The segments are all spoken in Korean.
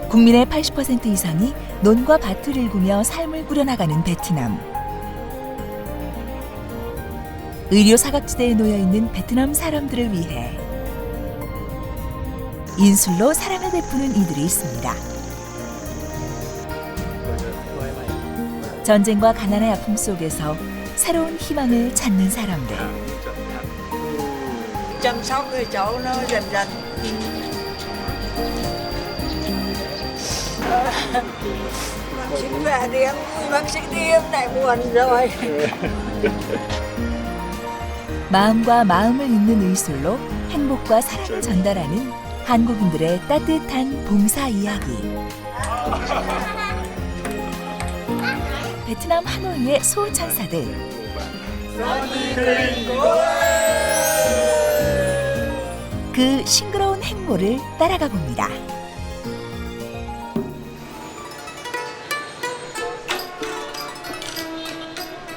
국민의 80% 이상이 논과 밭을 일구며 삶을 꾸려나가는 베트남. 의료 사각지대에 놓여있는 베트남 사람들을 위해 인술로 사랑을 베푸는 이들이 있습니다. 전쟁과 가난의 아픔 속에서 새로운 희망을 찾는 사람들. chăm sóc cho cháu nó dần dần. Bác sĩ về đi em vui, bác sĩ đi em lại buồn rồi. 마음과 마음을 잇는 의술로 행복과 사랑을 전달하는 한국인들의 따뜻한 봉사 이야기. 베트남 하노이의 수호천사들. 그 싱그러운 행보를 따라가 봅니다.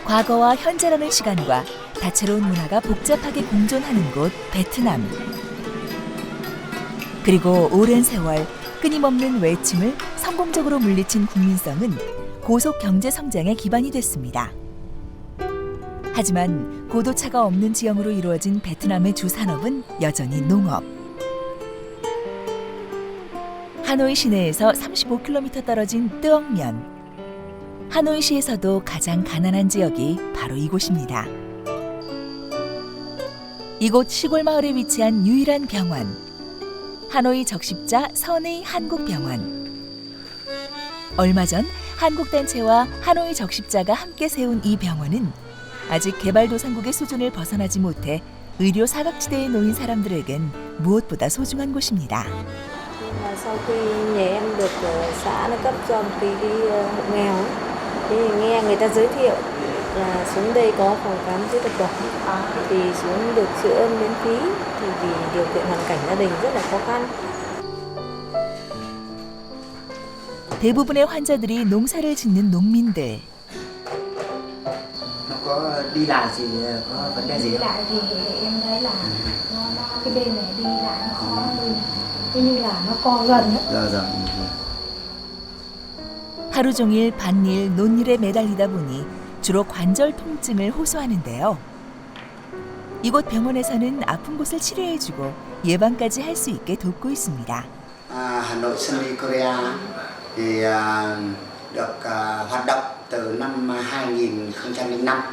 과거와 현재라는 시간과 다채로운 문화가 복잡하게 공존하는 곳 베트남. 그리고 오랜 세월 끊임없는 외침을 성공적으로 물리친 국민성은 고속 경제 성장의 기반이 됐습니다. 하지만 고도차가 없는 지형으로 이루어진 베트남의 주 산업은 여전히 농업. 하노이 시내에서 35km 떨어진 뜨억면. 하노이시에서도 가장 가난한 지역이 바로 이곳입니다. 이곳 시골 마을에 위치한 유일한 병원. 하노이 적십자 선의 한국병원. 얼마 전 한국단체와 하노이 적십자가 함께 세운 이 병원은 아직 개발도상국의 수준을 벗어나지 못해 의료 사각지대에 놓인 사람들에겐 무엇보다 소중한 곳입니다. Sau khi nhà em được xã nó cấp cho một cái hộ nghèo ấy, thì nghe người ta giới thiệu là xuống đây có phòng khám chữa bệnh bỏng thì xuống được chữa miễn phí thì vì điều kiện hoàn cảnh gia đình rất là khó khăn. 대부분의 환자들이 농사를 짓는 농민들. Có đi lại thì có vấn đề gì đi không? lại thì em thấy là nó cái bên này đi lại nó khó hơn, như là nó co gần ấy. Dạ. 하루 종일 밭일, 논일에 매달리다 보니 주로 관절 통증을 호소하는데요. 이곳 병원에서는 아픈 곳을 치료해주고 예방까지 할 수 있게 돕고 있습니다. Hà Nội Sunny Korea thì được hoạt động từ năm 2005.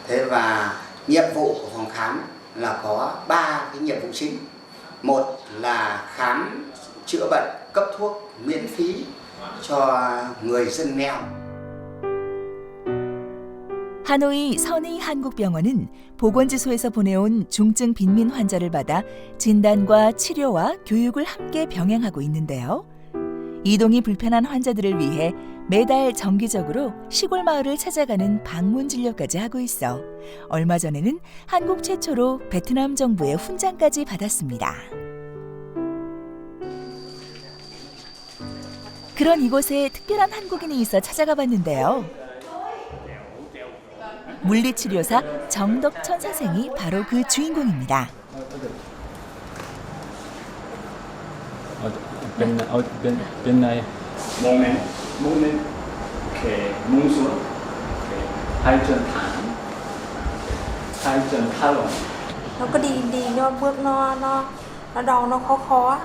Thế và nhiệm vụ của phòng khám là có 3 cái nhiệm vụ chính. Một là khám chữa bệnh, cấp thuốc miễn phí cho người dân nghèo. 하노이 선의 한국병원은 보건지소에서 보내온 중증 빈민 환자를 받아 진단과 치료와 교육을 함께 병행하고 있는데요. 이동이 불편한 환자들을 위해 매달 정기적으로 시골 마을을 찾아가는 방문 진료까지 하고 있어 얼마 전에는 한국 최초로 베트남 정부의 훈장까지 받았습니다. 그런 이곳에 특별한 한국인이 있어 찾아가 봤는데요. 물리치료사 정덕천 선생이 바로 그 주인공입니다. bên này mông lên kề mông xuống hai chân thẳng hai chân thẳng Nó có đi nó bước nó đau nó khó.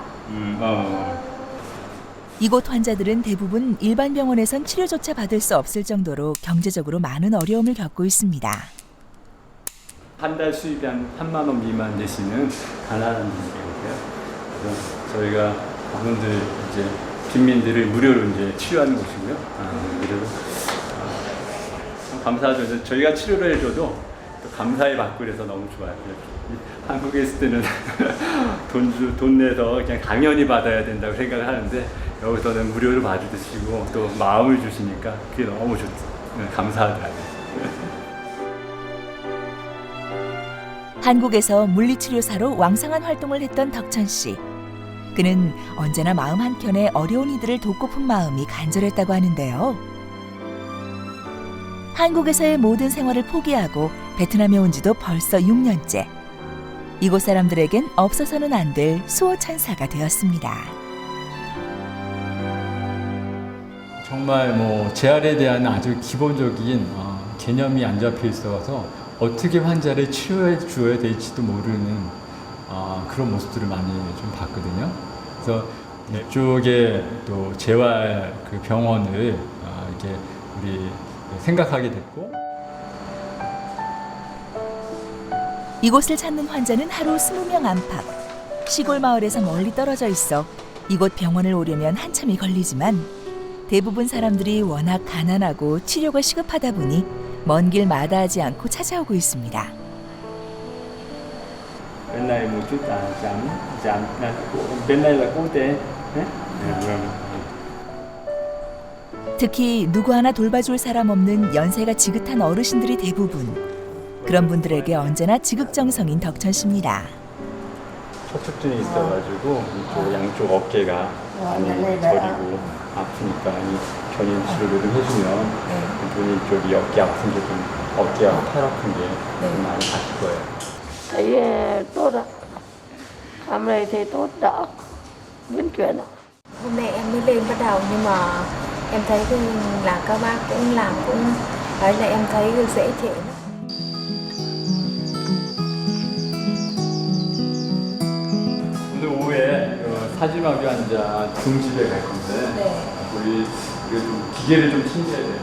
이곳 환자들은 대부분 일반 병원에선 치료조차 받을 수 없을 정도로 경제적으로 많은 어려움을 겪고 있습니다. 한 달 수입이 한 3만 원 미만 되시는 가난한 분들이고요. 그래서 저희가 그분들 이제 빈민들을 무료로 이제 치료하는 곳이고요. 무료로 참 감사하죠. 저희가 치료를 해줘도 또 감사히 받고 그래서 너무 좋아요. 한국에 있을 때는 돈 내서 그냥 당연히 받아야 된다고 생각을 하는데 여기서는 무료로 봐주시고 또 마음을 주시니까 그게 너무 좋죠. 감사하더라고요. 한국에서 물리치료사로 왕성한 활동을 했던 덕천 씨. 그는 언제나 마음 한켠에 어려운 이들을 돕고픈 마음이 간절했다고 하는데요. 한국에서의 모든 생활을 포기하고 베트남에 온 지도 벌써 6년째. 이곳 사람들에겐 없어서는 안 될 수호천사가 되었습니다. 정말 뭐 재활에 대한 아주 기본적인 개념이 안 잡혀 있어서 어떻게 환자를 치료해 주어야 될지도 모르는 그런 모습들을 많이 좀 봤거든요. 그래서 이쪽에 또 재활 그 병원을 이렇게 우리 생각하게 됐고. 이곳을 찾는 환자는 하루 20명 안팎. 시골 마을에서 멀리 떨어져 있어 이곳 병원을 오려면 한참이 걸리지만 대부분 사람들이 워낙 가난하고 치료가 시급하다 보니 먼 길 마다하지 않고 찾아오고 있습니다. Bên này một chút giảm bên đây là cố tế. 특히 누구 하나 돌봐줄 사람 없는 연세가 지긋한 어르신들이 대부분. 그런 분들에게 언제나 지극정성인 덕천 씨입니다. 척추증이 있어가지고 이쪽 양쪽 어깨가 많이 저리고 아프니까 이 견인 치료를 좀 해주면 이분이 쪽이 어깨 아픈 게 좀 어깨와 팔 아픈 게 좀 많이 가실 거예요. Thấy tốt ạ. Khám này thấy tốt đỡ, biến chuyển ạ. Hôm nay em mới lên bắt đầu nhưng mà em thấy là các bác cũng làm cũng đấy là em thấy dễ chịu. 오늘 오후에 사지마비 환자 등집에 갈 건데 우리 이거 좀 기계를 좀 챙겨야 돼요.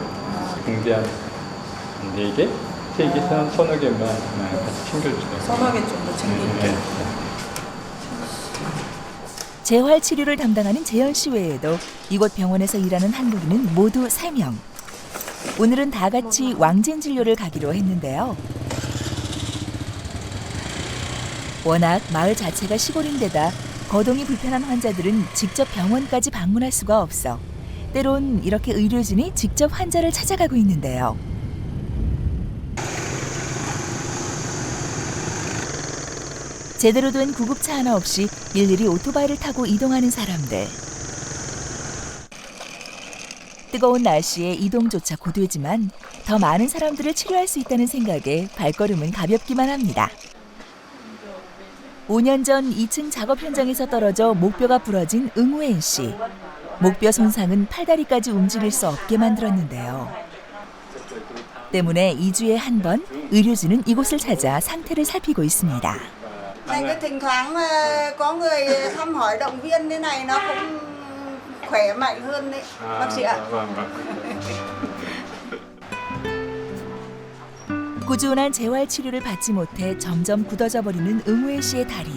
공대 한 4개? 3개? 서너 개만 같이 챙겨주세요. 서너 개 정도 챙길게요. 재활 치료를 담당하는 재현 씨 외에도 이곳 병원에서 일하는 한국인은 모두 3명. 오늘은 다 같이 왕진 진료를 가기로 했는데요. 워낙 마을 자체가 시골인데다 거동이 불편한 환자들은 직접 병원까지 방문할 수가 없어 때론 이렇게 의료진이 직접 환자를 찾아가고 있는데요. 제대로 된 구급차 하나 없이 일일이 오토바이를 타고 이동하는 사람들. 뜨거운 날씨에 이동조차 고되지만 더 많은 사람들을 치료할 수 있다는 생각에 발걸음은 가볍기만 합니다. 5년 전 2층 작업 현장에서 떨어져 목뼈가 부러진 응우엔 씨. 목뼈 손상은 팔다리까지 움직일 수 없게 만들었는데요. 때문에 2주에 한 번 의료진은 이곳을 찾아 상태를 살피고 있습니다. Này cái thỉnh thoảng có người thăm hỏi động viên thế này nó cũng khỏe mạnh hơn đấy bác sĩ ạ. 꾸준한 재활 치료를 받지 못해 점점 굳어져 버리는 응우엔 씨의 다리.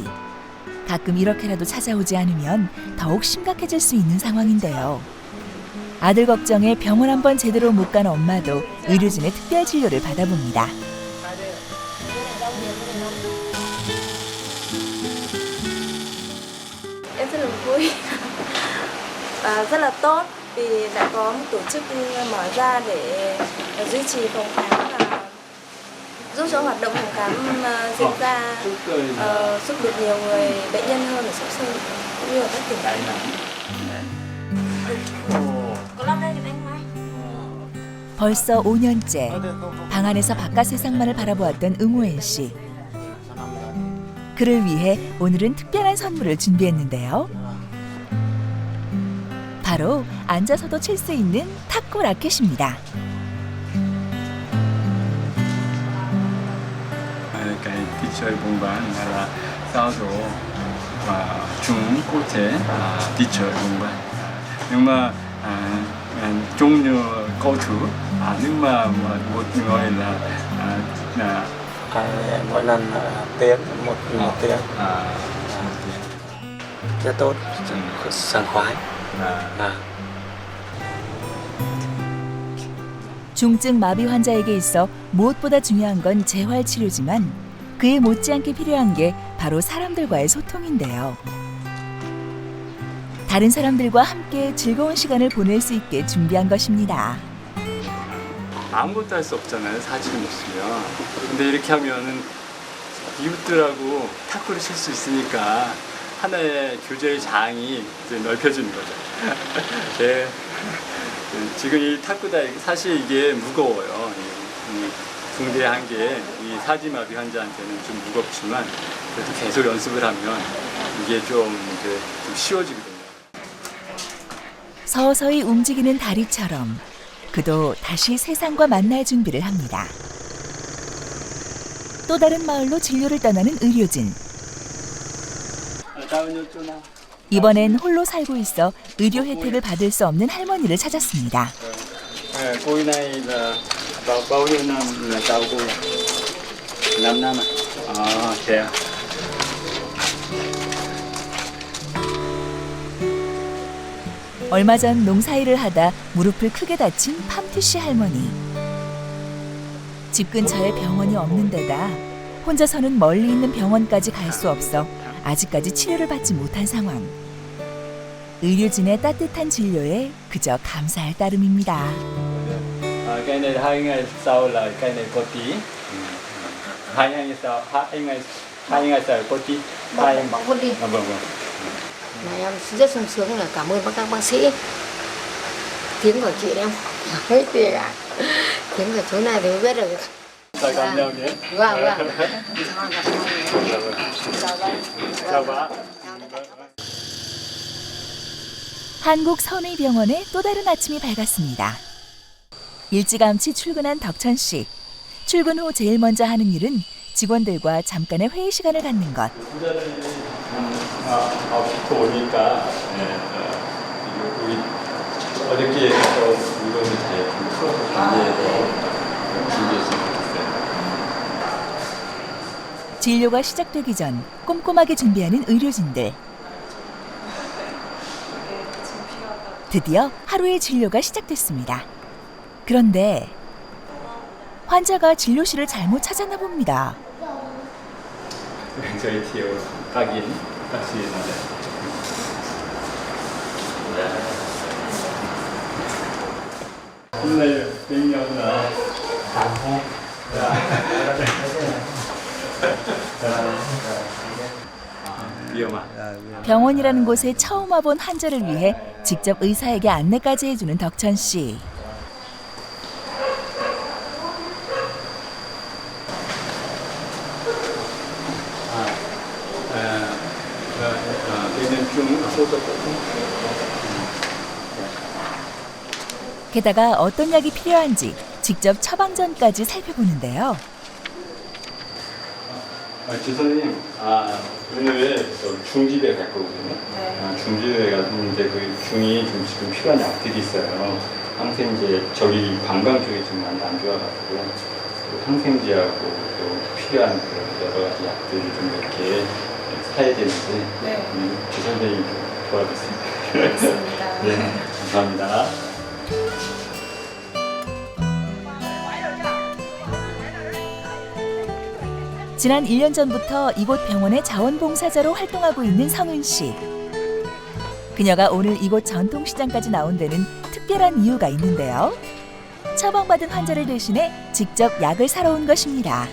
가끔 이렇게라도 찾아오지 않으면 더욱 심각해질 수 있는 상황인데요. 아들 걱정에 병원 한번 제대로 못 간 엄마도 의료진의 특별 진료를 받아봅니다. Em rất là vui và rất là tốt vì đã có một tổ chức mở ra để duy trì phòng khám và giúp cho hoạt động phòng khám diễn ra, giúp được nhiều người bệnh nhân hơn ở Sóc Sơn cũng như ở các tỉnh thành. 벌써 5년째 방 안에서 바깥 세상만을 바라보았던 응우엔 씨. 그를 위해 오늘은 특별한 선물을 준비했는데요. 바로 앉아서도 칠 수 있는 탁구 라켓입니다. cái teacher bóng bàn là sao số và chúng có thể teacher bóng bàn nhưng mà chung như cầu thủ nhưng mà một người là mỗi lần tiếng một tiếng rất tốt, sảng khoái. 중증 마비 환자에게 있어 무엇보다 중요한 건 재활 치료지만 그에 못지않게 필요한 게 바로 사람들과의 소통인데요. 다른 사람들과 함께 즐거운 시간을 보낼 수 있게 준비한 것입니다. 아무것도 할 수 없잖아요. 사진을 못 쓰면. 근데 이렇게 하면은 이웃들하고 탁구를 칠 수 있으니까 하나의 교제의 장이 이제 넓혀지는 거죠. 네. 지금 이 탁구다 사실 이게 무거워요. 붕대한 게 이 사지마비 환자한테는 좀 무겁지만 그래도 계속 연습을 하면 이게 좀 쉬워지거든요. 서서히 움직이는 다리처럼 그도 다시 세상과 만날 준비를 합니다. 또 다른 마을로 진료를 떠나는 의료진. 이번엔 홀로 살고 있어 의료 혜택을 받을 수 없는 할머니를 찾았습니다. Cô này là bao nhiêu năm là cháu cô? 5 năm ạ. À, thế à? 얼마 전 농사일을 하다 무릎을 크게 다친 팜투 씨 할머니. 집 근처에 병원이 없는 데다 혼자서는 멀리 있는 병원까지 갈 수 없어 아직까지 치료를 받지 못한 상황. 의료진의 따뜻한 진료에 그저 감사할 따름입니다. Cái này 2 ngày sau là cái này có tí. 2 ngày sau, 2 ngày sau có tí. Bác Quân đi. Vâng vâng. Mà em rất sung sướng là cảm ơn các bác sĩ. Tiếng của chị em hết tiền ạ. Tiếng của chỗ này thì mới biết được. Chào cảm nhau nhé. Vâng vâng. Chào bác. 한국 선의병원에 또 다른 아침이 밝았습니다. 일찌감치 출근한 덕천 씨. 출근 후 제일 먼저 하는 일은 직원들과 잠깐의 회의 시간을 갖는 것. 후자들이 9시부터 오니까 우리 어저께 이거는 잘 풀어서 준비했으면 좋겠어요. 진료가 시작되기 전 꼼꼼하게 준비하는 의료진들. 드디어 하루의 진료가 시작됐습니다. 그런데 환자가 진료실을 잘못 찾았나 봅니다. 저희 뒤에 각인 같이 있는데. 오늘 명령나 위험한. 병원이라는 곳에 처음 와본 환자를 위해 직접 의사에게 안내까지 해주는 덕천 씨. 게다가 어떤 약이 필요한지 직접 처방전까지 살펴보는데요. 지선님, 오늘 중집에 갈 거거든요. 중집에 가서 이제 그 중이 좀 지금 필요한 약들이 있어요. 항생제, 저기 방광 쪽이 좀 많이 안 좋아가지고 항생제하고 또 필요한 그런 여러 가지 약들을 좀 이렇게 사야 되는데 지선생님 도와주세요. 알겠습니다. 네, 감사합니다. 지난 1년 전부터 이곳 병원의 자원봉사자로 활동하고 있는 성은 씨. 그녀가 오늘 이곳 전통시장까지 나온 데는 특별한 이유가 있는데요. 처방받은 환자를 대신해 직접 약을 사러 온 것입니다.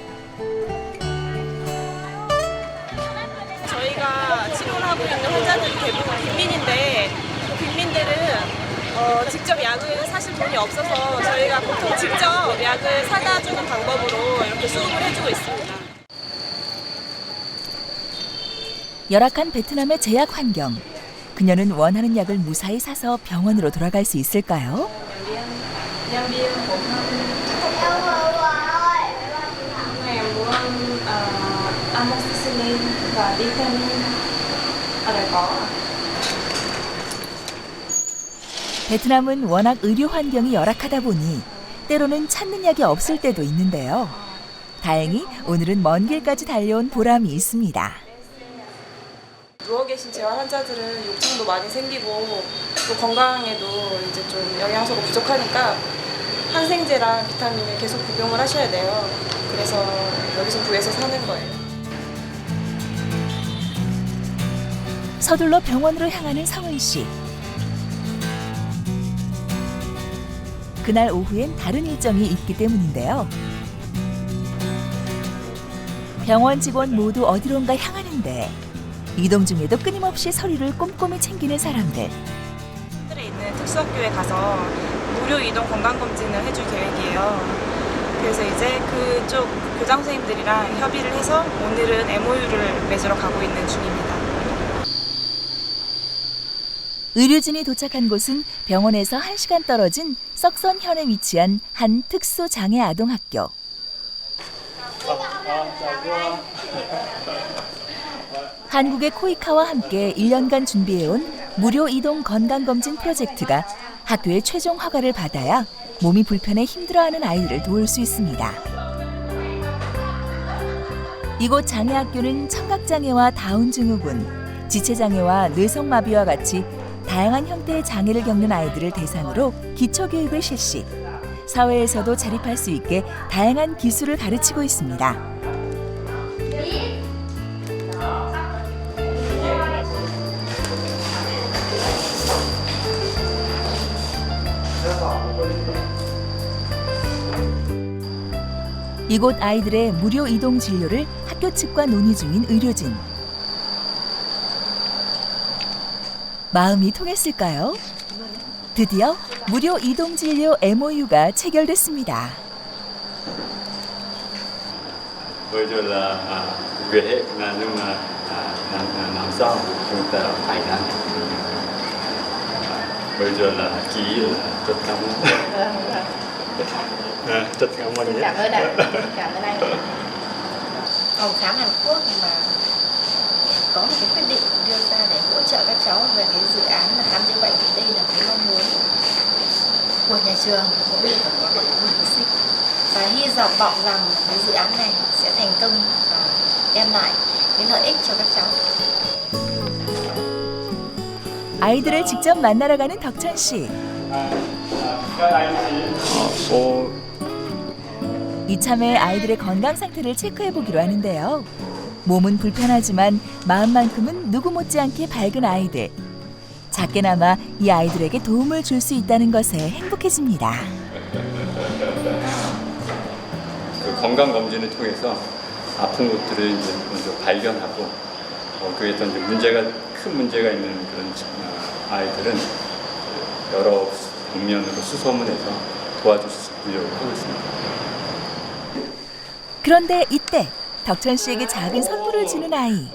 저희가 치료를 하고 있는 환자들이 대부분 빈민인데 빈민들은 직접 약을 사실 돈이 없어서 저희가 보통 직접 약을 사다 주는 방법으로 이렇게 수급을 해주고 있습니다. 열악한 베트남의 제약 환경. 그녀는 원하는 약을 무사히 사서 병원으로 돌아갈 수 있을까요? 베트남은 워낙 의료 환경이 열악하다 보니 때로는 찾는 약이 없을 때도 있는데요. 다행히 오늘은 먼 길까지 달려온 보람이 있습니다. 누워 계신 재활 환자들은 욕창도 많이 생기고 또 건강에도 이제 좀 영양소가 부족하니까 항생제랑 비타민을 계속 복용을 하셔야 돼요. 그래서 여기서 구해서 사는 거예요. 서둘러 병원으로 향하는 성은 씨. 그날 오후엔 다른 일정이 있기 때문인데요. 병원 직원 모두 어디론가 향하는데 이동 중에도 끊임없이 서류를 꼼꼼히 챙기는 사람들. 서울에 있는 특수학교에 가서 무료 이동 건강검진을 해줄 계획이에요. 그래서 이제 그쪽 교장 선생님들이랑 협의를 해서 오늘은 MOU를 맺으러 가고 있는 중입니다. 의료진이 도착한 곳은 병원에서 1시간 떨어진 썩선현에 위치한 한 특수 장애 아동 학교. 한국의 코이카와 함께 1년간 준비해온 무료 이동 건강검진 프로젝트가 학교의 최종 허가를 받아야 몸이 불편해 힘들어하는 아이들을 도울 수 있습니다. 이곳 장애학교는 청각장애와 다운증후군, 지체장애와 뇌성마비와 같이 다양한 형태의 장애를 겪는 아이들을 대상으로 기초교육을 실시, 사회에서도 자립할 수 있게 다양한 기술을 가르치고 있습니다. 이곳 아이들의 무료 이동 진료를 학교 측과 논의 중인 의료진. 마음이 통했을까요? 드디어 무료 이동 진료 MOU가 체결됐습니다. Bây giờ là về hệ là nhưng mà làm sao chúng ta phải làm. Bây giờ là ký là rất cảm ơn. Rất cảm ơn nhé. Cảm ơn ạ. Cảm ơn anh. Phòng khám Hàn Quốc mà có một cái quyết định đưa ra để hỗ trợ các cháu về cái dự án là khám chữa bệnh thì đây là cái mong muốn của nhà trường cũng như của các bậc phụ huynh. Và hy vọng rằng cái dự án này sẽ thành công và đem lại cái lợi ích cho các cháu. 아이들을 직접 만나러 가는 덕천 씨. 이참에 아이들의 건강 상태를 체크해 보기로 하는데요. 몸은 불편하지만 마음만큼은 누구 못지않게 밝은 아이들. 작게나마 이 아이들에게 도움을 줄 수 있다는 것에 행복해집니다. 그 건강 검진을 통해서 아픈 것들을 이제 먼저 발견하고 그에서 이제 큰 문제가 있는 그런 아이들은 여러 방면으로 수소문해서 도와주려고 하고 있습니다. 그런데 이때 덕천 씨에게 작은 선물을 주는 아이.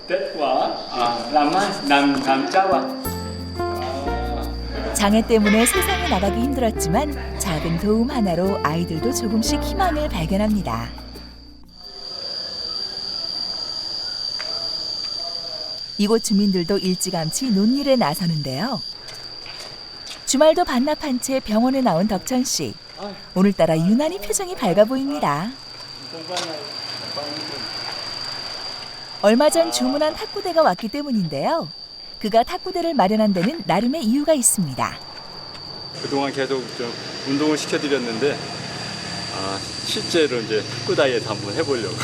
장애 때문에 세상에 나가기 힘들었지만 작은 도움 하나로 아이들도 조금씩 희망을 발견합니다. 이곳 주민들도 일찌감치 논일에 나서는데요. 주말도 반납한 채 병원에 나온 덕천 씨. 오늘따라 유난히 표정이 밝아 보입니다. 얼마 전 주문한 탁구대가 왔기 때문인데요. 그가 탁구대를 마련한 데는 나름의 이유가 있습니다. 그동안 계속 좀 운동을 시켜드렸는데 실제로 이제 탁구 다이어트 한번 해보려고.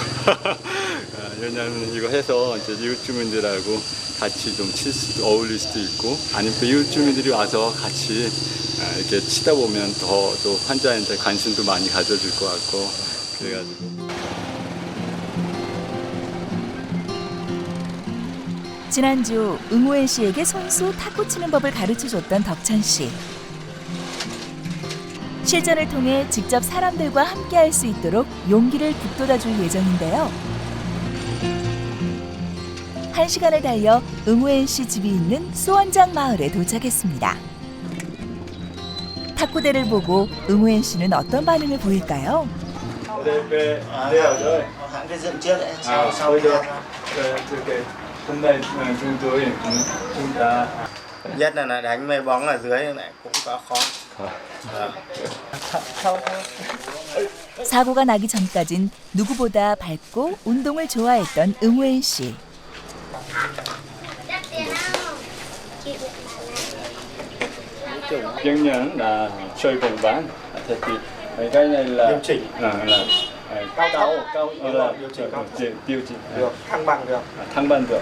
왜냐하면 이거 해서 이제 이웃 주민들하고 같이 좀 어울릴 수도 있고, 아니면 또 이웃 주민들이 와서 같이 이렇게 치다 보면 더 또 환자한테 관심도 많이 가져줄 것 같고, 그래가지고. 지난주 응우엔 씨에게 손수 탁구 치는 법을 가르쳐줬던 덕천 씨. 실전을 통해 직접 사람들과 함께할 수 있도록 용기를 북돋아줄 예정인데요. 1시간을 달려 응우엔 씨 집이 있는 수원장 마을에 도착했습니다. 탁구대를 보고 응우엔 씨는 어떤 반응을 보일까요? Hãng cái dựng trước đấy, sau hôm nay chúng tôi chúng ta Nhất là đánh mấy bóng ở dưới này cũng có khó. 사고가 나기 전까진 누구보다 밝고 운동을 좋아했던 응우엔 씨. chứng nhận là chơi bóng bàn. Thế thì cái này là Điều chỉnh. là Cao cao là điều chỉnh cao. tiêu chỉnh Được, thăng bằng được. thăng bằng được.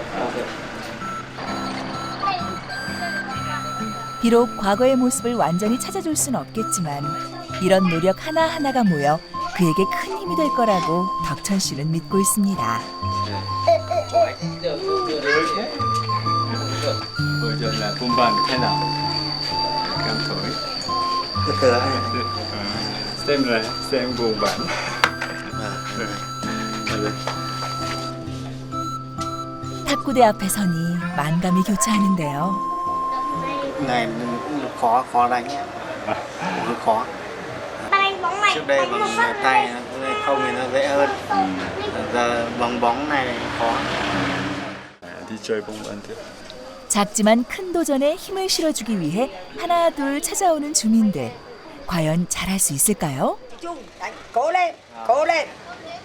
비록 과거의 모습을 완전히 찾아줄 순 없겠지만 이런 노력 하나하나가 모여 그에게 큰 힘이 될 거라고 덕천 씨는 믿고 있습니다. Bây giờ là bóng bàn thế nào? Cảm thổi. Xem bóng bàn. 탁구대 앞에 서니 만감이 교차하는데요. này cũng khó đánh, cũng khó. Trước đây bằng tay không thì nó dễ hơn, giờ bằng bóng này khó. 디저이 봉반들. 작지만 큰 도전에 힘을 실어주기 위해 하나 둘 찾아오는 주민들. 과연 잘할 수 있을까요? Cố lên, cố lên,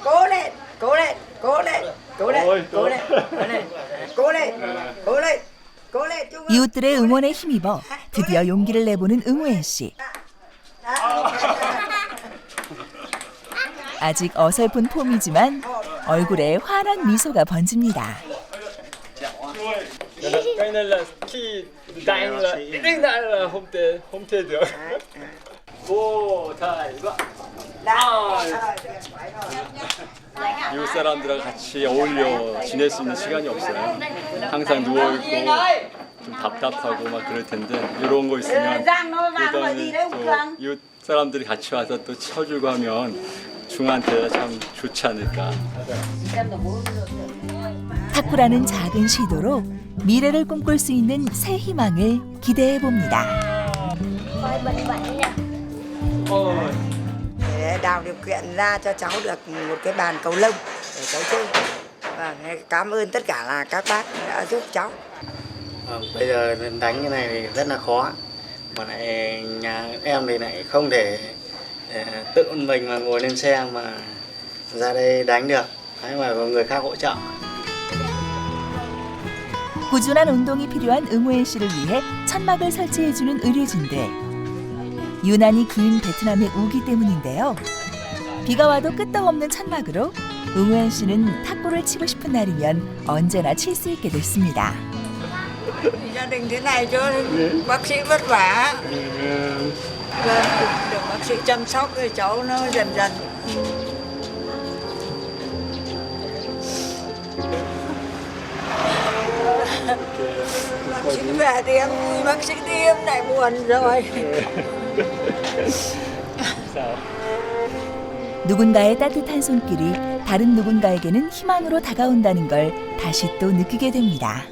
cố lên, cố lên, cố lên, cố lên, cố lên, cố lên, cố lên, cố lên. 이웃들의 응원에 힘입어 드디어 용기를 내보는 응우엔 씨. 아직 어설픈 폼이지만 얼굴에 환한 미소가 번집니다. Cái này là khi đánh là đánh là không thể được. 오, 자, 이거. 이웃 사람들하고 같이 어울려 지낼 수 있는 시간이 없어요. 항상 누워 있고 좀 답답하고 막 그럴 텐데 이런 거 있으면 또 이웃 사람들이 같이 와서 또 쳐주고 하면 중한테 참 좋지 않을까. 탁구라는 작은 시도로 미래를 꿈꿀 수 있는 새 희망을 기대해 봅니다. Để tạo điều kiện ra cho cháu được một cái bàn cầu lông để cháu chơi. Và cảm ơn tất cả là các bác đã giúp cháu. Bây giờ đánh cái này thì rất là khó, mà lại nhà em thì lại không thể tự mình mà ngồi lên xe mà ra đây đánh được, đấy mà có người khác hỗ trợ. 꾸준한 운동이 필요한 응우엔 씨를 위해 천막을 설치해주는 의료진들. 유난히 긴 베트남의 우기 때문인데요. 비가 와도 끄떡없는 천막으로 응우엔 씨는 탁구를 치고 싶은 날이면 언제나 칠 수 있게 됐습니다. Gia đình thế này cho bác sĩ vất vả. Được bác sĩ chăm sóc thì cháu nó dần dần. Bác sĩ về thì em vui, bác sĩ đi em lại buồn rồi. 누군가의 따뜻한 손길이 다른 누군가에게는 희망으로 다가온다는 걸 다시 또 느끼게 됩니다.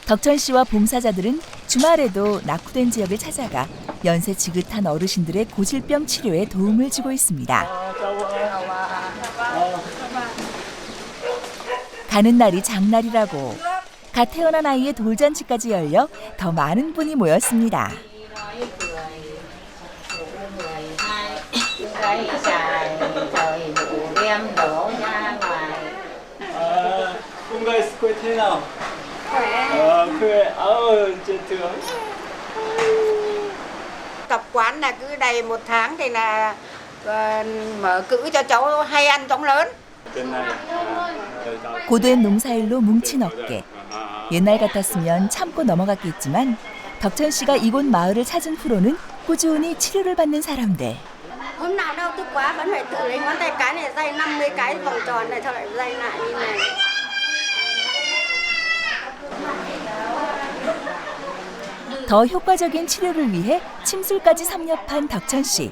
덕천 씨와 봉사자들은 주말에도 낙후된 지역을 찾아가 연세 지긋한 어르신들의 고질병 치료에 도움을 주고 있습니다. 가는 날이 장날이라고 갓 태어난 아이의 돌잔치까지 열려 더 많은 분이 모였습니다. 뭔가 스코이 thế khỏe. Trên thường. Tập quán là cứ đầy một tháng thì là mở cữ cho cháu hay ăn chóng lớn. 고된 농사일로 뭉친 어깨. 옛날 같았으면 참고 넘어갔겠지만 덕천 씨가 이곳 마을을 찾은 후로는 꾸준히 치료를 받는 사람들. Hôm nào đau tức quá vẫn phải tự lấy ngón tay cái này day 50 cái vòng tròn này cho lại day lại như này. 더 효과적인 치료를 위해 침술까지 섭렵한 덕천 씨.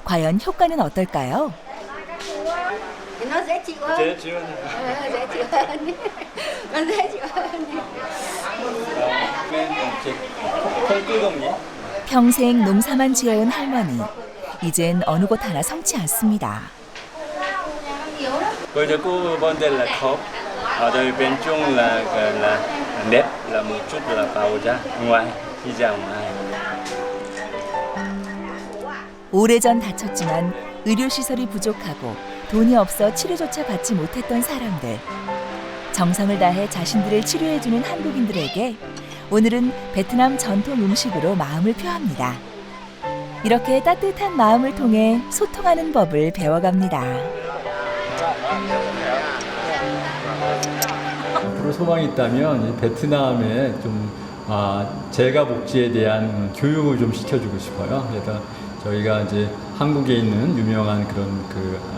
과연 효과는 어떨까요? Nó dễ chịu hơn. Dễ chịu hơn. Dễ chịu hơn. Nó dễ chịu hơn. 평생 농사만 지어온 할머니. 이젠 어느 곳 하나 성치 않습니다. Bây giờ cô vấn đề là khớp. Ở đây bên trong là nếp là một chút là vào ra ngoài khi ra ngoài. 오래전 다쳤지만 의료시설이 부족하고 돈이 없어 치료조차 받지 못했던 사람들. 정성을 다해 자신들을 치료해주는 한국인들에게 오늘은 베트남 전통 음식으로 마음을 표합니다. 이렇게 따뜻한 마음을 통해 소통하는 법을 배워갑니다. 앞으로 소망이 있다면 이 베트남에 좀 재가 복지에 대한 교육을 좀 시켜주고 싶어요. 그래서 저희가 이제 한국에 있는 유명한 그런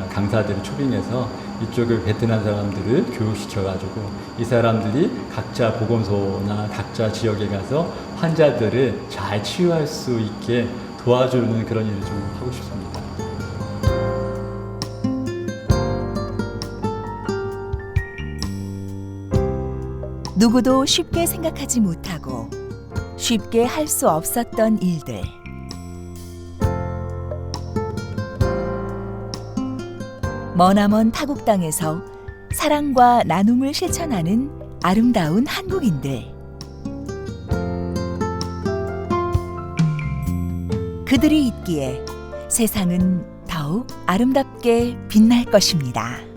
강사들을 초빙해서 이쪽을 베트남 사람들을 교육시켜가지고 이 사람들이 각자 보건소나 각자 지역에 가서 환자들을 잘 치유할 수 있게 도와주는 그런 일을 좀 하고 싶습니다. 누구도 쉽게 생각하지 못하고 쉽게 할 수 없었던 일들. 머나먼 타국 땅에서 사랑과 나눔을 실천하는 아름다운 한국인들. 그들이 있기에 세상은 더욱 아름답게 빛날 것입니다.